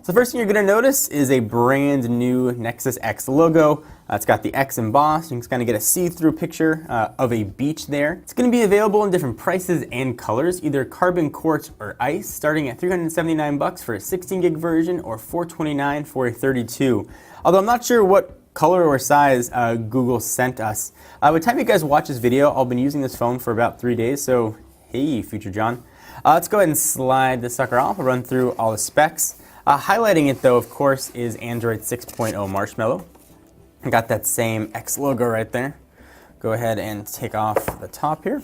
So the first thing you're going to notice is a brand new Nexus X logo. It's got the X embossed. You can kind of get a see-through picture of a beach there. It's going to be available in different prices and colors, either carbon quartz or ice, starting at $379 for a 16 gig version or $429 for a 32. Although I'm not sure what color or size Google sent us. By the time you guys watch this video, I've been using this phone for about 3 days, so hey, Future John. Let's go ahead and slide this sucker off. We'll run through all the specs. Highlighting it though, of course, is Android 6.0 Marshmallow. I got that same X logo right there. Go ahead and take off the top here.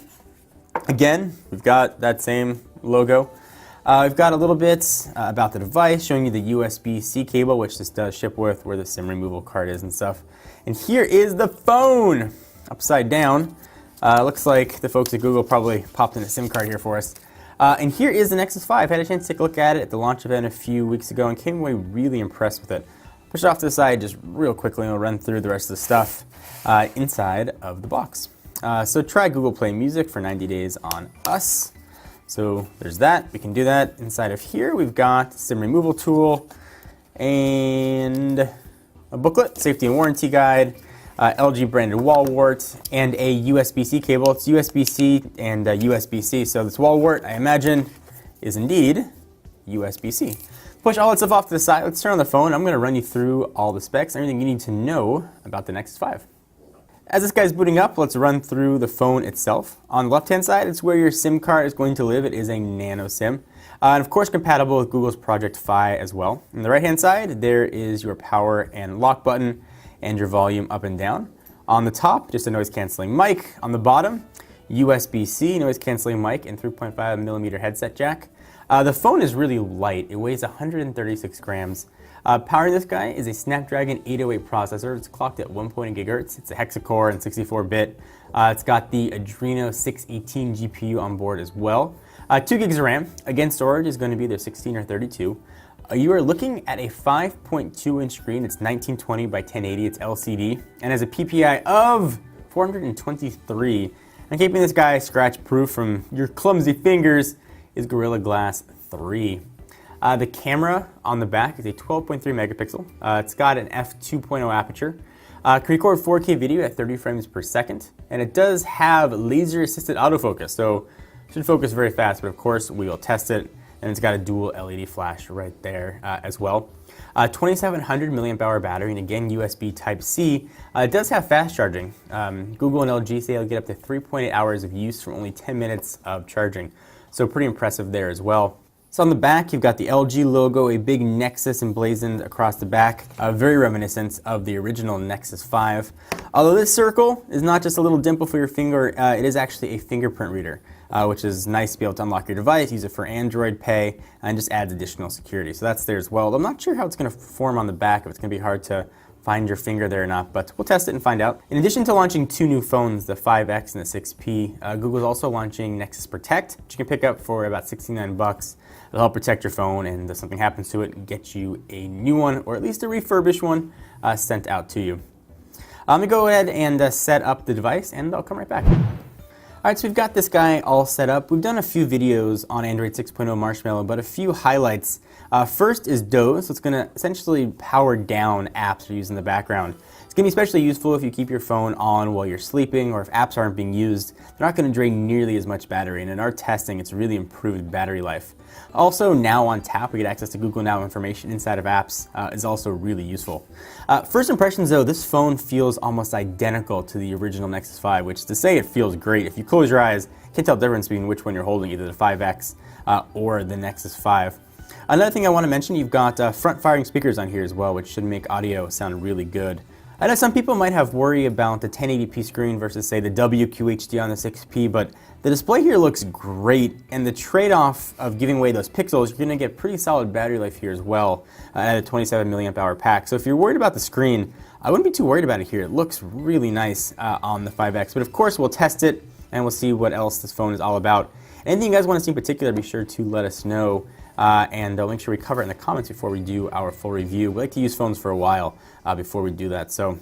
Again, we've got that same logo. We've got a little bit about the device, showing you the USB-C cable, which this does ship with, where the SIM removal card is and stuff. And here is the phone, upside down. Looks like the folks at Google probably popped in a SIM card here for us. And here is the Nexus 5. I had a chance to take a look at it at the launch event a few weeks ago and came away really impressed with it. Push it off to the side just real quickly and we'll run through the rest of the stuff inside of the box. So try Google Play Music for 90 days on us. So there's that. We can do that. Inside of here we've got SIM removal tool and a booklet, safety and warranty guide, LG branded wall wart, and a USB-C cable. It's USB-C and USB-C. So this wall wart, I imagine, is indeed USB-C. Push all that stuff off to the side. Let's turn on the phone. I'm going to run you through all the specs, everything you need to know about the Nexus 5. As this guy's booting up, let's run through the phone itself. On the left-hand side, it's where your SIM card is going to live. It is a nano SIM. And of course, compatible with Google's Project Fi as well. On the right-hand side, there is your power and lock button and your volume up and down. On the top, just a noise-canceling mic. On the bottom, USB-C noise-canceling mic and 3.5mm headset jack. The phone is really light. It weighs 136 grams. Powering this guy is a Snapdragon 808 processor. It's clocked at 1.8 gigahertz. It's a hexa-core and 64-bit. It's got the Adreno 618 GPU on board as well. 2 gigs of RAM. Again, storage is going to be either 16 or 32. You are looking at a 5.2-inch screen. It's 1920 by 1080. It's LCD and has a PPI of 423. And keeping this guy scratch-proof from your clumsy fingers is Gorilla Glass 3. The camera on the back is a 12.3 megapixel. It's got an f2.0 aperture. Can record 4K video at 30 frames per second. And it does have laser-assisted autofocus, so it should focus very fast, but of course we will test it. And it's got a dual LED flash right there as well. 2700 milliamp hour battery, and again USB Type-C. It does have fast charging. Google and LG say it'll get up to 3.8 hours of use from only 10 minutes of charging. So pretty impressive there as well. So on the back, you've got the LG logo, a big Nexus emblazoned across the back, very reminiscent of the original Nexus 5. Although this circle is not just a little dimple for your finger, it is actually a fingerprint reader, which is nice to be able to unlock your device, use it for Android Pay, and just adds additional security. So that's there as well. I'm not sure how it's going to perform on the back, if it's going to be hard to find your finger there or not, but we'll test it and find out. In addition to launching 2 new phones, the 5X and the 6P, Google's also launching Nexus Protect, which you can pick up for about 69 bucks. It'll help protect your phone, and if something happens to it, get you a new one, or at least a refurbished one, sent out to you. I'm gonna go ahead and set up the device, and I'll come right back. Alright, so we've got this guy all set up. We've done a few videos on Android 6.0 Marshmallow, but a few highlights. First is Doze, so it's going to essentially power down apps you're using in the background. It's going to be especially useful if you keep your phone on while you're sleeping, or if apps aren't being used. They're not going to drain nearly as much battery, and in our testing, it's really improved battery life. Also, Now on Tap, we get access to Google Now information inside of apps, is also really useful. First impressions though, this phone feels almost identical to the original Nexus 5, which is to say it feels great. If you close your eyes, you can't tell the difference between which one you're holding, either the 5X or the Nexus 5. Another thing I want to mention, you've got front-firing speakers on here as well, which should make audio sound really good. I know some people might have worry about the 1080p screen versus, say, the WQHD on the 6P, but the display here looks great, and the trade-off of giving away those pixels, you're going to get pretty solid battery life here as well at a 27 milliamp hour pack. So if you're worried about the screen, I wouldn't be too worried about it here. It looks really nice on the 5X, but of course we'll test it and we'll see what else this phone is all about. Anything you guys want to see in particular, be sure to let us know. And I'll make sure we cover it in the comments before we do our full review. We like to use phones for a while before we do that. So